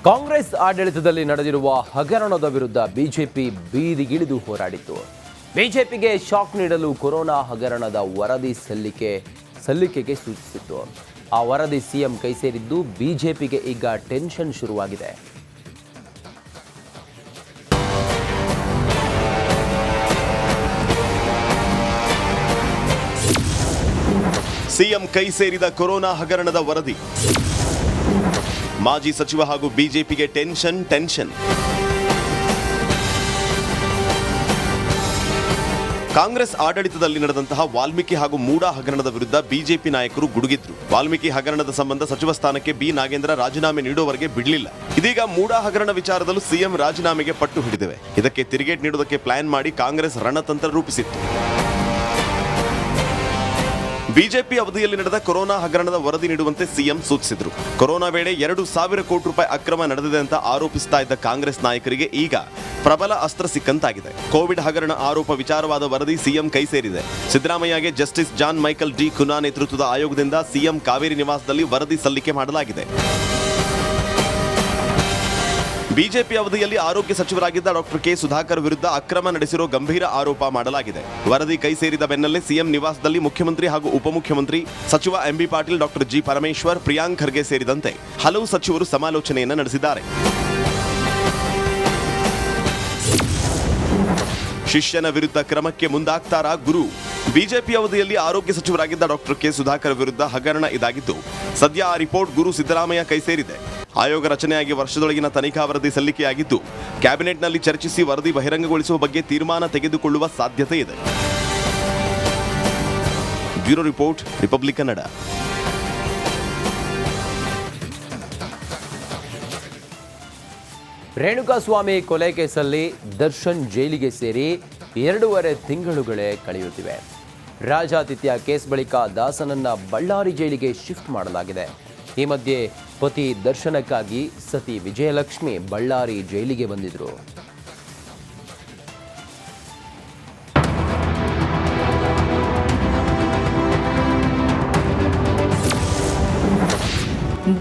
ಕಾಂಗ್ರೆಸ್ ಆಡಳಿತದಲ್ಲಿ ನಡೆದಿರುವ ಹಗರಣದ ವಿರುದ್ಧ ಬಿಜೆಪಿ ಬೀದಿಗಿಳಿದು ಹೋರಾಡಿತು. ಬಿಜೆಪಿಗೆ ಶಾಕ್ ನೀಡಲು ಕೊರೋನಾ ಹಗರಣದ ವರದಿ ಸಲ್ಲಿಕೆಗೆ ಸೂಚಿಸಿತ್ತು. ಆ ವರದಿ ಸಿಎಂ ಕೈ ಸೇರಿದ್ದು ಬಿಜೆಪಿಗೆ ಈಗ ಟೆನ್ಷನ್ ಶುರುವಾಗಿದೆ. ಸಿಎಂ ಕೈ ಸೇರಿದ ಕೊರೋನಾ ಹಗರಣದ ವರದಿ. ಮಾಜಿ ಸಚಿವ ಹಾಗೂ ಬಿಜೆಪಿಗೆ ಟೆನ್ಷನ್. ಕಾಂಗ್ರೆಸ್ ಆಡಳಿತದಲ್ಲಿ ನಡೆದಂತಹ ವಾಲ್ಮೀಕಿ ಹಾಗೂ ಮೂಡಾ ಹಗರಣದ ವಿರುದ್ಧ ಬಿಜೆಪಿ ನಾಯಕರು ಗುಡುಗಿದ್ರು. ವಾಲ್ಮೀಕಿ ಹಗರಣದ ಸಂಬಂಧ ಸಚಿವ ಸ್ಥಾನಕ್ಕೆ ಬಿ ನಾಗೇಂದ್ರ ರಾಜೀನಾಮೆ ನೀಡುವವರೆಗೆ ಬಿಡಲಿಲ್ಲ. ಇದೀಗ ಮೂಡಾ ಹಗರಣ ವಿಚಾರದಲ್ಲೂ ಸಿಎಂ ರಾಜೀನಾಮೆಗೆ ಪಟ್ಟು ಹಿಡಿದಿವೆ. ಇದಕ್ಕೆ ತಿರುಗೇಟ್ ನೀಡುವುದಕ್ಕೆ ಪ್ಲಾನ್ ಮಾಡಿ ಕಾಂಗ್ರೆಸ್ ರಣತಂತ್ರ ರೂಪಿಸಿತ್ತು. ಬಿಜೆಪಿ ಅವಧಿಯಲ್ಲಿ ನಡೆದ ಕೊರೋನಾ ಹಗರಣದ ವರದಿ ನೀಡುವಂತೆ ಸಿಎಂ ಸೂಚಿಸಿದ್ರು. ಕೊರೋನಾ ವೇಳೆ 2,000 ಕೋಟಿ ರೂಪಾಯಿ ಅಕ್ರಮ ನಡೆದಿದೆ ಅಂತ ಆರೋಪಿಸ್ತಾ ಇದ್ದ ಕಾಂಗ್ರೆಸ್ ನಾಯಕರಿಗೆ ಈಗ ಪ್ರಬಲ ಅಸ್ತ್ರ ಸಿಕ್ಕಂತಾಗಿದೆ. ಕೋವಿಡ್ ಹಗರಣ ಆರೋಪ ವಿಚಾರವಾದ ವರದಿ ಸಿಎಂ ಕೈ ಸೇರಿದೆ. ಸಿದ್ದರಾಮಯ್ಯಗೆ justice John Michael D Cunha ನೇತೃತ್ವದ ಆಯೋಗದಿಂದ ಸಿಎಂ ಕಾವೇರಿ ನಿವಾಸದಲ್ಲಿ ವರದಿ ಸಲ್ಲಿಕೆ ಮಾಡಲಾಗಿದೆ. ಬಿಜೆಪಿ ಅವಧಿಯಲ್ಲಿ ಆರೋಗ್ಯ ಸಚಿವರಾಗಿದ್ದ ಡಾಕ್ಟರ್ ಕೆ ಸುಧಾಕರ್ ವಿರುದ್ಧ ಅಕ್ರಮ ನಡೆಸಿರೋ ಗಂಭೀರ ಆರೋಪ ಮಾಡಲಾಗಿದೆ. ವರದಿ ಕೈ ಸೇರಿದ ಬೆನ್ನಲ್ಲೇ ಸಿಎಂ ನಿವಾಸದಲ್ಲಿ ಮುಖ್ಯಮಂತ್ರಿ ಹಾಗೂ ಉಪಮುಖ್ಯಮಂತ್ರಿ ಸಚಿವ MB Patil, doctor G Parameshwar, Priyank Kharge ಸೇರಿದಂತೆ ಹಲವು ಸಚಿವರು ಸಮಾಲೋಚನೆಯನ್ನು ನಡೆಸಿದ್ದಾರೆ. ಶಿಷ್ಯನ ವಿರುದ್ಧ ಕ್ರಮಕ್ಕೆ ಮುಂದಾಗ್ತಾರಾ ಗುರು? ಬಿಜೆಪಿ ಅವಧಿಯಲ್ಲಿ ಆರೋಗ್ಯ ಸಚಿವರಾಗಿದ್ದ ಡಾಕ್ಟರ್ ಕೆ ಸುಧಾಕರ್ ವಿರುದ್ಧ ಹಗರಣ ಇದಾಗಿದ್ದು, ಸದ್ಯ ಆ ರಿಪೋರ್ಟ್ ಗುರು ಸಿದ್ದರಾಮಯ್ಯ ಕೈ ಸೇರಿದೆ. ಆಯೋಗ ರಚನೆಯಾಗಿ ವರ್ಷದೊಳಗಿನ ತನಿಖಾ ವರದಿ ಸಲ್ಲಿಕೆಯಾಗಿದ್ದು, ಕ್ಯಾಬಿನೆಟ್ನಲ್ಲಿ ಚರ್ಚಿಸಿ ವರದಿ ಬಹಿರಂಗಗೊಳಿಸುವ ಬಗ್ಗೆ ತೀರ್ಮಾನ ತೆಗೆದುಕೊಳ್ಳುವ ಸಾಧ್ಯತೆ ಇದೆ. Bureau report, republic Kannada. Renukaswamy ಕೊಲೆ ಕೇಸಲ್ಲಿ ದರ್ಶನ್ ಜೈಲಿಗೆ ಸೇರಿ 2.5 ತಿಂಗಳುಗಳೇ ಕಳೆಯುತ್ತಿವೆ. ರಾಜಾತಿಥ್ಯ ಕೇಸ್ ಬಳಿಕ ದಾಸನನ್ನ ಬಳ್ಳಾರಿ ಜೈಲಿಗೆ ಶಿಫ್ಟ್ ಮಾಡಲಾಗಿದೆ. ಈ ಮಧ್ಯೆ ಪತಿ ದರ್ಶನಕ್ಕಾಗಿ ಸತಿ ವಿಜಯಲಕ್ಷ್ಮಿ ಬಳ್ಳಾರಿ ಜೈಲಿಗೆ ಬಂದಿದ್ರು.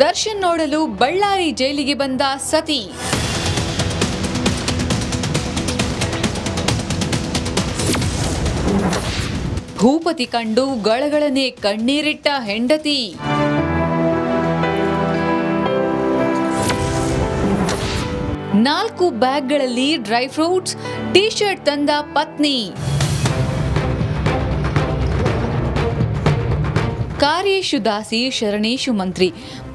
ದರ್ಶನ್ ನೋಡಲು ಬಳ್ಳಾರಿ ಜೈಲಿಗೆ ಬಂದ ಸತಿ. ಭೂಪತಿ ಕಂಡು ಗಳಗಳನೆ ಕಣ್ಣೀರಿಟ್ಟ ಹೆಂಡತಿ. ನಾಲ್ಕು ಬ್ಯಾಗ್ಗಳಲ್ಲಿ ಡ್ರೈ ಫ್ರೂಟ್ಸ್, ಟೀ ಶರ್ಟ್ ತಂದ ಪತ್ನಿ. ಕಾರ್ಯೇಶು ದಾಸಿ ಶರಣೇಶು ಮಂತ್ರಿ,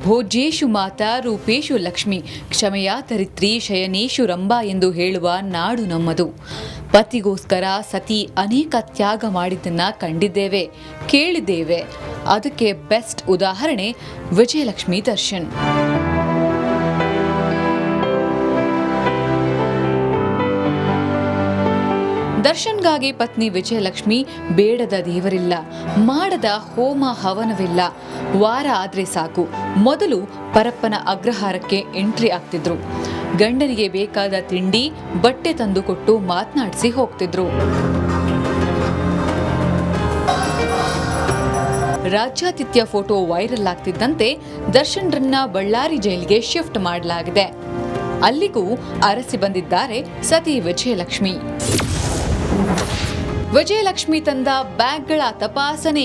ಭೋಜ್ಯೇಶು ಮಾತಾ ರೂಪೇಶು ಲಕ್ಷ್ಮಿ, ಕ್ಷಮೆಯ ತರಿತ್ರಿ ಶಯನೇಶು ರಂಭಾ ಎಂದು ಹೇಳುವ ನಾಡು ನಮ್ಮದು. ಪತಿಗೋಸ್ಕರ ಸತಿ ಅನೇಕ ತ್ಯಾಗ ಮಾಡಿದ್ದನ್ನ ಕಂಡಿದ್ದೇವೆ, ಕೇಳಿದ್ದೇವೆ. ಅದಕ್ಕೆ ಬೆಸ್ಟ್ ಉದಾಹರಣೆ ವಿಜಯಲಕ್ಷ್ಮಿ ದರ್ಶನ್. ದರ್ಶನ್ಗಾಗಿ ಪತ್ನಿ ವಿಜಯಲಕ್ಷ್ಮಿ ಬೇಡದ ದೇವರಿಲ್ಲ, ಮಾಡದ ಹೋಮ ಹವನವಿಲ್ಲ. ವಾರ ಆದ್ರೆ ಸಾಕು ಮೊದಲು ಪರಪ್ಪನ ಅಗ್ರಹಾರಕ್ಕೆ ಎಂಟ್ರಿ ಆಗ್ತಿದ್ರು. ಗಂಡನಿಗೆ ಬೇಕಾದ ತಿಂಡಿ, ಬಟ್ಟೆ ತಂದುಕೊಟ್ಟು ಮಾತನಾಡಿಸಿ ಹೋಗ್ತಿದ್ರು. ರಾಜ್ಯಾತಿಥ್ಯ ಫೋಟೋ ವೈರಲ್ ಆಗ್ತಿದ್ದಂತೆ ದರ್ಶನ್ರನ್ನ ಬಳ್ಳಾರಿ ಜೈಲಿಗೆ ಶಿಫ್ಟ್ ಮಾಡಲಾಗಿದೆ. ಅಲ್ಲಿಗೂ ಅರಸಿ ಬಂದಿದ್ದಾರೆ ಸತಿ ವಿಜಯಲಕ್ಷ್ಮಿ. ವಿಜಯಲಕ್ಷ್ಮಿ ತಂದ ಬ್ಯಾಗ್ಗಳ ತಪಾಸಣೆ.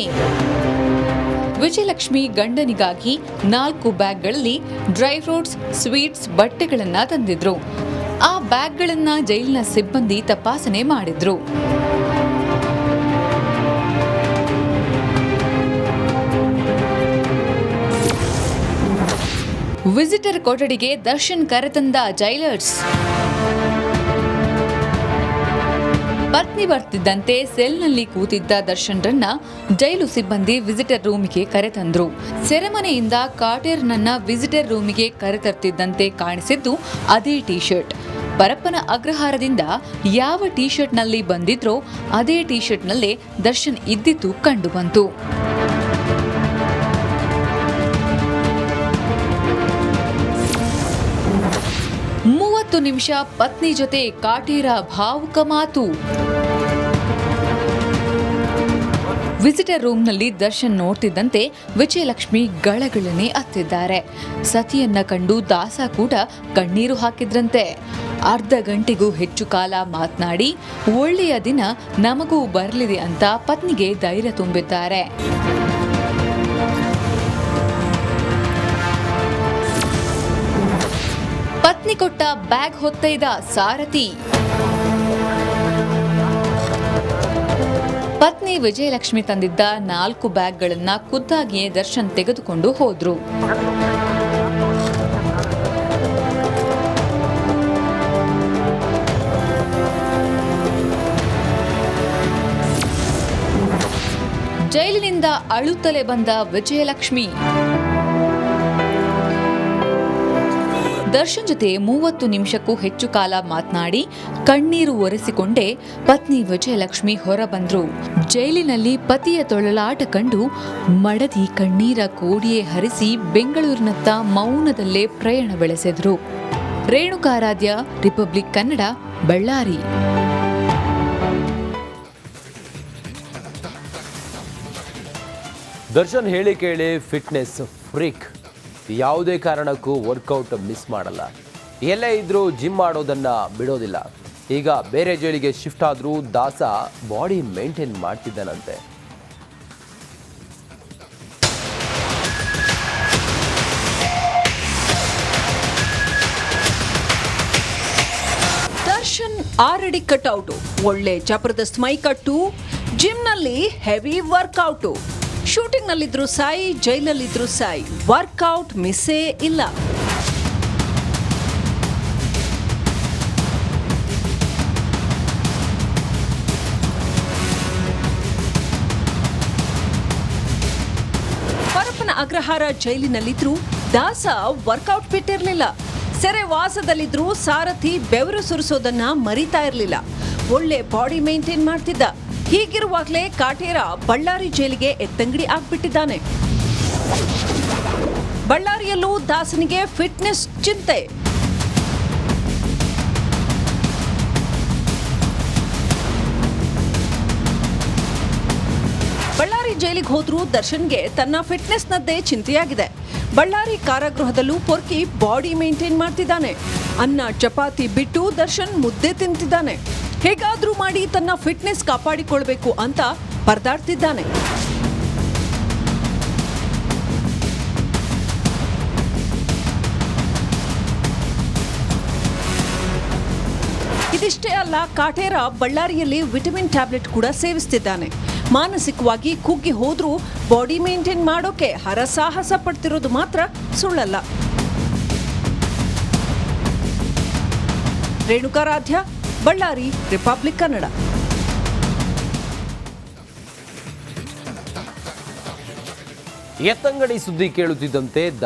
ವಿಜಯಲಕ್ಷ್ಮಿ ಗಂಡನಿಗಾಗಿ 4 ಬ್ಯಾಗ್ಗಳಲ್ಲಿ ಡ್ರೈ ಫ್ರೂಟ್ಸ್, ಸ್ವೀಟ್ಸ್, ಬಟ್ಟೆಗಳನ್ನ ತಂದಿದ್ರು. ಆ ಬ್ಯಾಗ್ಗಳನ್ನ ಜೈಲಿನ ಸಿಬ್ಬಂದಿ ತಪಾಸಣೆ ಮಾಡಿದ್ರು. ವಿಸಿಟರ್ ಕೊಠಡಿಗೆ ದರ್ಶನ್ ಕರೆತಂದ ಜೈಲರ್ಸ್. ಪತ್ನಿ ಬರ್ತಿದ್ದಂತೆ ಸೆಲ್ನಲ್ಲಿ ಕೂತಿದ್ದ ದರ್ಶನ್ರನ್ನ ಜೈಲು ಸಿಬ್ಬಂದಿ ವಿಸಿಟರ್ ರೂಮಿಗೆ ಕರೆತಂದ್ರು. ಸೆರೆಮನೆಯಿಂದ ಕಾಟೇರ್ನನ್ನ ವಿಸಿಟರ್ ರೂಮಿಗೆ ಕರೆತರ್ತಿದ್ದಂತೆ ಕಾಣಿಸಿದ್ದು ಅದೇ ಟೀ ಶರ್ಟ್. ಪರಪ್ಪನ ಅಗ್ರಹಾರದಿಂದ ಯಾವ ಟೀ ಶರ್ಟ್ನಲ್ಲಿ ಬಂದಿದ್ರೋ ಅದೇ ಟೀ ಶರ್ಟ್ನಲ್ಲೇ ದರ್ಶನ್ ಇದ್ದಿದ್ದು ಕಂಡುಬಂತು. 30 ನಿಮಿಷ ಪತ್ನಿ ಜೊತೆ ಕಾಟೇರ ಭಾವುಕ ಮಾತು. ವಿಸಿಟರ್ ರೂಮ್ನಲ್ಲಿ ದರ್ಶನ್ ನೋಡ್ತಿದ್ದಂತೆ ವಿಜಯಲಕ್ಷ್ಮಿ ಗಳಗಳನೆ ಅತ್ತಿದ್ದಾರೆ. ಸತಿಯನ್ನ ಕಂಡು ದಾಸ ಕೂಡ ಕಣ್ಣೀರು ಹಾಕಿದ್ರಂತೆ. ಅರ್ಧ ಗಂಟೆಗೂ ಹೆಚ್ಚು ಕಾಲ ಮಾತನಾಡಿ ಒಳ್ಳೆಯ ದಿನ ನಮಗೂ ಬರಲಿದೆ ಅಂತ ಪತ್ನಿಗೆ ಧೈರ್ಯ ತುಂಬಿದ್ದಾರೆ. ಪತ್ನಿ ಕೊಟ್ಟ ಬ್ಯಾಗ್ ಹೊತ್ತೊಯ್ದ ಸಾರಥಿ. ಪತ್ನಿ ವಿಜಯಲಕ್ಷ್ಮಿ ತಂದಿದ್ದ 4 ಬ್ಯಾಗ್ಗಳನ್ನ ಖುದ್ದಾಗಿಯೇ ದರ್ಶನ್ ತೆಗೆದುಕೊಂಡು ಹೋದ್ರು. ಜೈಲಿನಿಂದ ಅಳುತ್ತಲೇ ಬಂದ ವಿಜಯಲಕ್ಷ್ಮಿ. ದರ್ಶನ್ ಜೊತೆ 30 ನಿಮಿಷಕ್ಕೂ ಹೆಚ್ಚು ಕಾಲ ಮಾತನಾಡಿ ಕಣ್ಣೀರು ಒರೆಸಿಕೊಂಡೇ ಪತ್ನಿ ವಿಜಯಲಕ್ಷ್ಮಿ ಹೊರಬಂದ್ರು. ಜೈಲಿನಲ್ಲಿ ಪತಿಯ ತೊಳಲಾಟ ಕಂಡು ಮಡದಿ ಕಣ್ಣೀರ ಕೋಡಿಯೇ ಹರಿಸಿ ಬೆಂಗಳೂರಿನತ್ತ ಮೌನದಲ್ಲೇ ಪ್ರಯಾಣ ಬೆಳೆಸಿದ್ರು. ರೇಣುಕಾರಾಧ್ಯ, ರಿಪಬ್ಲಿಕ್ ಕನ್ನಡ, ಬಳ್ಳಾರಿ. ದರ್ಶನ್ ಹೇಳಿ ಕೇಳಿ ಫಿಟ್ನೆಸ್ ಫ್ರೀಕ್. ಯಾವುದೇ ಕಾರಣಕ್ಕೂ ವರ್ಕೌಟ್ ಮಿಸ್ ಮಾಡಲ್ಲ. ಎಲ್ಲೇ ಇದ್ರೂ ಜಿಮ್ ಮಾಡೋದನ್ನ ಬಿಡೋದಿಲ್ಲ. ಈಗ ಬೇರೆ ಜೈಲಿಗೆ ಶಿಫ್ಟ್ ಆದ್ರೂ ದಾಸ ಬಾಡಿ ಮೇಂಟೈನ್ ಮಾಡ್ತಿದ್ದಾನಂತೆ. ದರ್ಶನ್ 6 ಅಡಿ ಕಟ್ಔಟು, ಒಳ್ಳೆ ಜಬರ್ದಸ್ತ್ ಮೈಕಟ್ಟು, ಜಿಮ್ನಲ್ಲಿ ಹೆವಿ ವರ್ಕೌಟು. ಶೂಟಿಂಗ್ ನಲ್ಲಿದ್ರು ಸಾಯಿ, ಜೈಲಲ್ಲಿದ್ರು ಸಾಯಿ, ವರ್ಕೌಟ್ ಮಿಸ್ಸೇ ಇಲ್ಲ. ಪರಪ್ಪನ ಅಗ್ರಹಾರ ಜೈಲಿನಲ್ಲಿದ್ರು ದಾಸ ವರ್ಕೌಟ್ ಬಿಟ್ಟಿರ್ಲಿಲ್ಲ. ಸೆರೆ ವಾಸದಲ್ಲಿದ್ರು ಸಾರಥಿ ಬೆವರು ಸುರಿಸೋದನ್ನ ಮರಿತಾ ಇರಲಿಲ್ಲ. ಒಳ್ಳೆ ಬಾಡಿ ಮೇಂಟೈನ್ ಮಾಡ್ತಿದ್ದ. ಹೀಗಿರುವಾಗಲೇ ಕಾಟೇರ ಬಳ್ಳಾರಿ ಜೈಲಿಗೆ ಎತ್ತಂಗಡಿ ಆಗ್ಬಿಟ್ಟಿದ್ದಾನೆ. ಬಳ್ಳಾರಿಯಲ್ಲೂ ದಾಸನಿಗೆ ಫಿಟ್ನೆಸ್ ಚಿಂತೆ. ಬಳ್ಳಾರಿ ಜೈಲಿಗೆ ಹೋದ್ರೂ ದರ್ಶನ್ಗೆ ತನ್ನ ಫಿಟ್ನೆಸ್ನದ್ದೇ ಚಿಂತೆಯಾಗಿದೆ. ಬಳ್ಳಾರಿ ಕಾರಾಗೃಹದಲ್ಲೂ ಪೊರ್ಕಿ ಬಾಡಿ ಮೇಂಟೈನ್ ಮಾಡ್ತಿದ್ದಾನೆ. ಅನ್ನ ಚಪಾತಿ ಬಿಟ್ಟು ದರ್ಶನ್ ಮುದ್ದೆ ತಿಂತಿದ್ದಾನೆ. ಹೇಗಾದ್ರೂ ಮಾಡಿ ತನ್ನ ಫಿಟ್ನೆಸ್ ಕಾಪಾಡಿಕೊಳ್ಬೇಕು ಅಂತ ಪರದಾಡ್ತಿದ್ದಾನೆ. ಇದಿಷ್ಟೇ ಅಲ್ಲ, ಕಾಟೇರ ಬಳ್ಳಾರಿಯಲ್ಲಿ ವಿಟಮಿನ್ ಟ್ಯಾಬ್ಲೆಟ್ ಕೂಡ ಸೇವಿಸ್ತಿದ್ದಾನೆ. ಮಾನಸಿಕವಾಗಿ ಕುಗ್ಗಿ ಹೋದ್ರೂ ಬಾಡಿ ಮೇಂಟೈನ್ ಮಾಡೋಕೆ ಹರಸಾಹಸ ಪಡ್ತಿರೋದು ಮಾತ್ರ ಸುಳ್ಳಲ್ಲ. ರೇಣುಕಾರಾಧ್ಯ, ಬಳ್ಳಾರಿ, ರಿಪಬ್ಲಿಕ್ ಕನ್ನಡ. ಎತ್ತಂಗಡಿ ಸುದ್ದಿ ಕೇಳುತ್ತಿದ್ದಂತೆ